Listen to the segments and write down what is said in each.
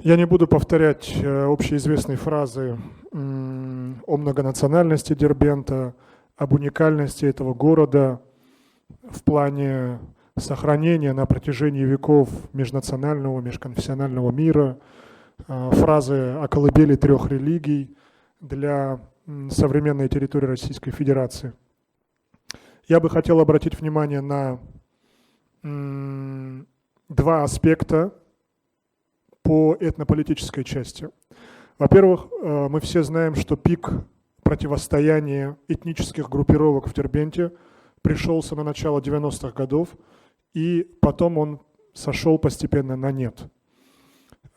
Я не буду повторять общеизвестные фразы о многонациональности Дербента, об уникальности этого города в плане сохранения на протяжении веков межнационального, межконфессионального мира, фразы о колыбели трех религий для современной территории Российской Федерации. Я бы хотел обратить внимание на два аспекта по этнополитической части. Во-первых, мы все знаем, что пик противостояния этнических группировок в Дербенте пришелся на начало 90-х годов, и потом он сошел постепенно на нет.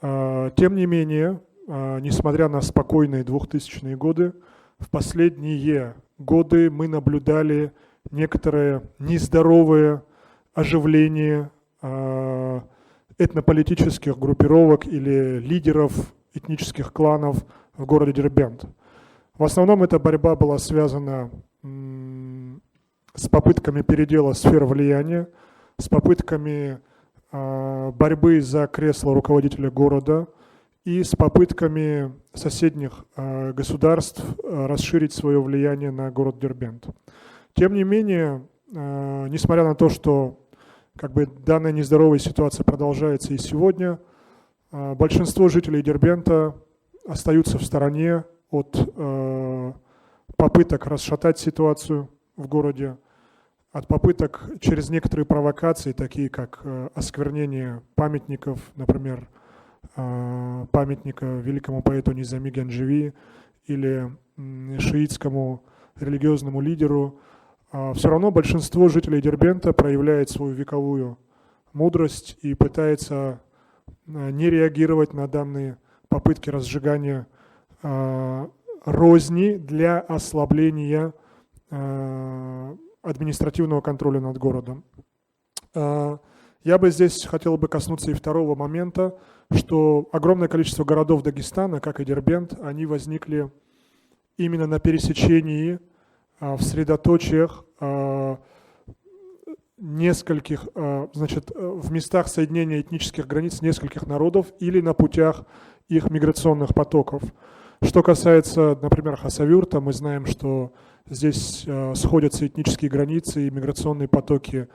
Тем не менее, несмотря на спокойные 2000-е годы, в последние годы мы наблюдали некоторое нездоровое оживление этнополитических группировок или лидеров этнических кланов в городе Дербент. В основном эта борьба была связана с попытками передела сфер влияния, с попытками борьбы за кресло руководителя города и с попытками соседних государств расширить свое влияние на город Дербент. Тем не менее, несмотря на то, что данная нездоровая ситуация продолжается и сегодня, большинство жителей Дербента остаются в стороне от попыток расшатать ситуацию в городе, от попыток через некоторые провокации, такие как осквернение памятников, например, памятника великому поэту Низами Гянджеви или шиитскому религиозному лидеру, все равно большинство жителей Дербента проявляет свою вековую мудрость и пытается не реагировать на данные попытки разжигания розни для ослабления административного контроля над городом. Я бы здесь хотел бы коснуться и второго момента, что огромное количество городов Дагестана, как и Дербент, они возникли именно на пересечении, в средоточиях нескольких, в местах соединения этнических границ нескольких народов или на путях их миграционных потоков. Что касается, например, Хасавюрта, мы знаем, что здесь сходятся этнические границы и миграционные потоки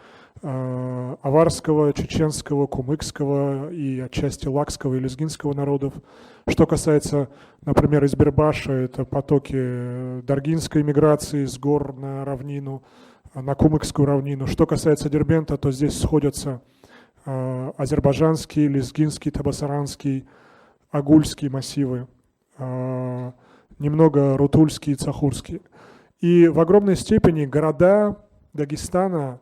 аварского, чеченского, кумыкского и отчасти лакского и лезгинского народов. Что касается, например, Избербаша, это потоки даргинской миграции с гор на равнину, на Кумыкскую равнину. Что касается Дербента, то здесь сходятся азербайджанский, лезгинский, табасаранский, агульские массивы, немного рутульские, цахурские. И в огромной степени города Дагестана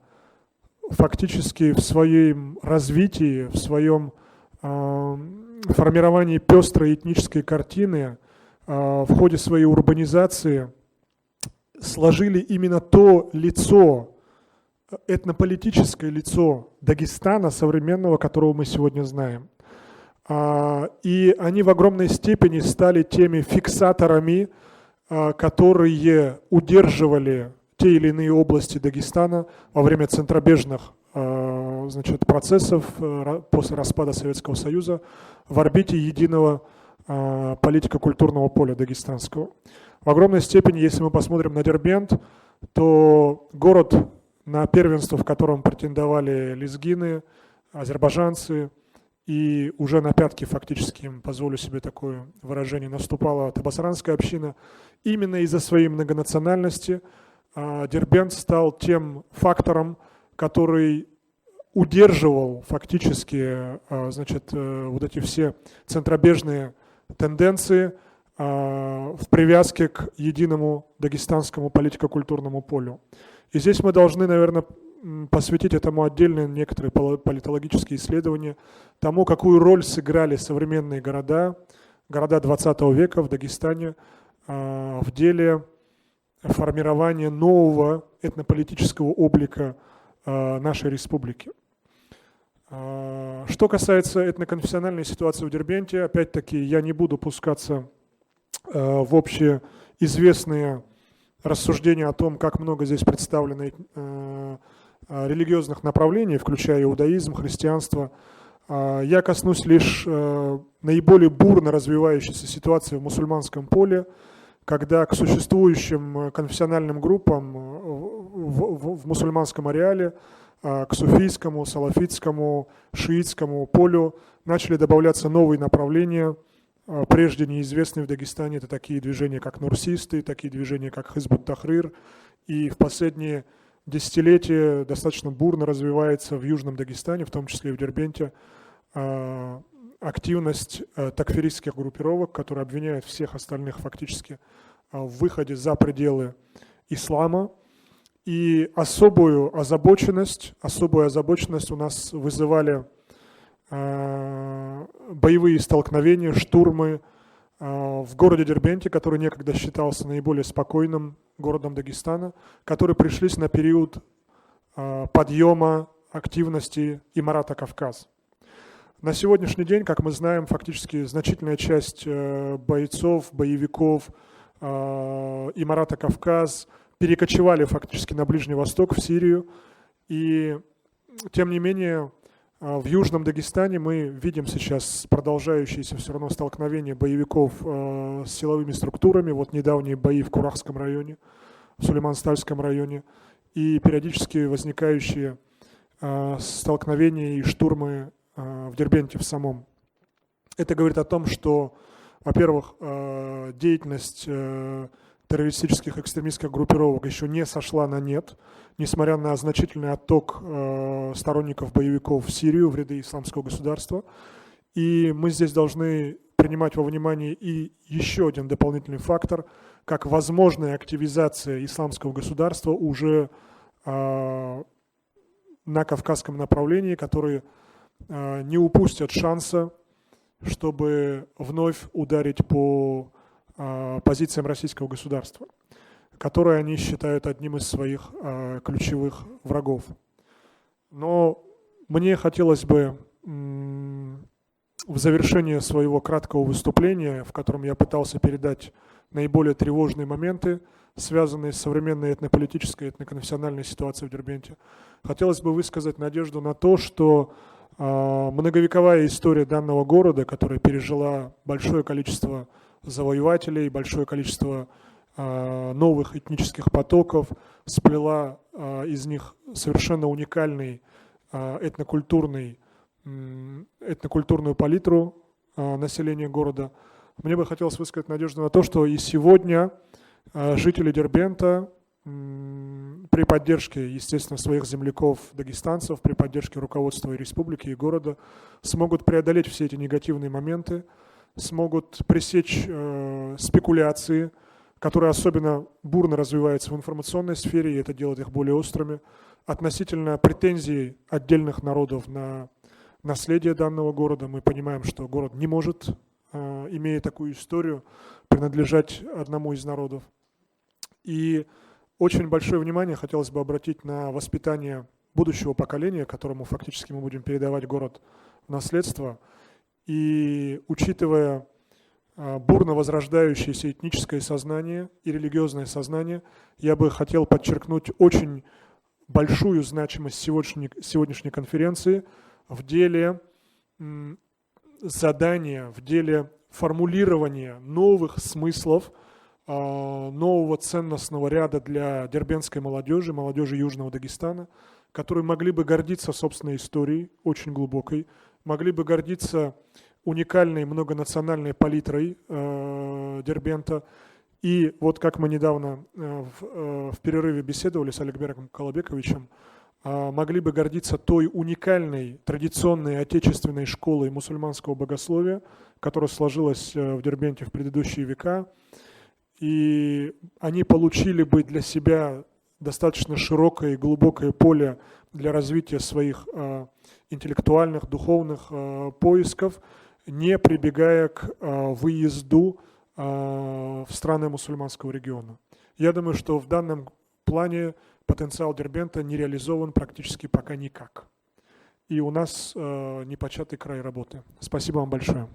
фактически в своем развитии, в своем формировании пестрой этнической картины в ходе своей урбанизации сложили именно то лицо, этнополитическое лицо Дагестана современного, которого мы сегодня знаем. И они в огромной степени стали теми фиксаторами, которые удерживали те или иные области Дагестана во время центробежных процессов после распада Советского Союза в орбите единого политико-культурного поля дагестанского. В огромной степени, если мы посмотрим на Дербент, то город, на первенство в котором претендовали лезгины, азербайджанцы, и уже на пятки фактически, позволю себе такое выражение, наступала табасаранская община, именно из-за своей многонациональности Дербент стал тем фактором, который удерживал фактически вот эти все центробежные тенденции в привязке к единому дагестанскому политико-культурному полю. И здесь мы должны, наверное, посвятить этому отдельные некоторые политологические исследования, тому, какую роль сыграли современные города 20 века в Дагестане в деле формирования нового этнополитического облика нашей республики. Что касается этноконфессиональной ситуации в Дербенте, опять-таки я не буду пускаться в общеизвестные рассуждения о том, как много здесь представлено религиозных направлений, включая иудаизм, христианство. Я коснусь лишь наиболее бурно развивающейся ситуации в мусульманском поле, когда к существующим конфессиональным группам в мусульманском ареале, к суфийскому, салафитскому, шиитскому полю начали добавляться новые направления, прежде неизвестные в Дагестане. Это такие движения, как нурсисты, такие движения, как Хизбут Тахрир. И в последние десятилетия достаточно бурно развивается в Южном Дагестане, в том числе и в Дербенте, активность такфиристских группировок, которые обвиняют всех остальных фактически в выходе за пределы ислама. И особую озабоченность у нас вызывали боевые столкновения, штурмы в городе Дербенте, который некогда считался наиболее спокойным городом Дагестана, которые пришлись на период подъема активности Имарата Кавказ. На сегодняшний день, как мы знаем, фактически значительная часть бойцов, боевиков Имарата Кавказ перекочевали фактически на Ближний Восток, в Сирию. И тем не менее в Южном Дагестане мы видим сейчас продолжающиеся все равно столкновения боевиков с силовыми структурами. Вот недавние бои в Курахском районе, в Сулейман-Стальском районе, и периодически возникающие столкновения и штурмы в Дербенте в самом. Это говорит о том, что, во-первых, деятельность террористических экстремистских группировок еще не сошла на нет, несмотря на значительный отток сторонников боевиков в Сирию, в ряды исламского государства. И мы здесь должны принимать во внимание и еще один дополнительный фактор, как возможная активизация исламского государства уже на кавказском направлении, которые не упустят шанса, чтобы вновь ударить по позициям российского государства, которые они считают одним из своих ключевых врагов. Но мне хотелось бы в завершение своего краткого выступления, в котором я пытался передать наиболее тревожные моменты, связанные с современной этнополитической, этноконфессиональной ситуацией в Дербенте, хотелось бы высказать надежду на то, что многовековая история данного города, которая пережила большое количество завоевателей, большое количество новых этнических потоков, сплела из них совершенно уникальный этнокультурную палитру населения города. Мне бы хотелось высказать надежду на то, что и сегодня жители Дербента при поддержке, естественно, своих земляков-дагестанцев, при поддержке руководства и республики, и города смогут преодолеть все эти негативные моменты, смогут пресечь спекуляции, которые особенно бурно развиваются в информационной сфере, и это делает их более острыми, относительно претензий отдельных народов на наследие данного города. Мы понимаем, что город не может, имея такую историю, принадлежать одному из народов. И очень большое внимание хотелось бы обратить на воспитание будущего поколения, которому фактически мы будем передавать город в наследство. И учитывая бурно возрождающееся этническое сознание и религиозное сознание, я бы хотел подчеркнуть очень большую значимость сегодняшней конференции в деле задания, в деле формулирования новых смыслов, нового ценностного ряда для дербентской молодежи, молодежи Южного Дагестана, которые могли бы гордиться собственной историей, очень глубокой, могли бы гордиться уникальной многонациональной палитрой Дербента. И вот как мы недавно в перерыве беседовали с Аликбером Колобековичем, могли бы гордиться той уникальной традиционной отечественной школой мусульманского богословия, которая сложилась в Дербенте в предыдущие века. И они получили бы для себя достаточно широкое и глубокое поле для развития своих интеллектуальных, духовных поисков, не прибегая к выезду в страны мусульманского региона. Я думаю, что в данном плане потенциал Дербента не реализован практически пока никак. И у нас непочатый край работы. Спасибо вам большое.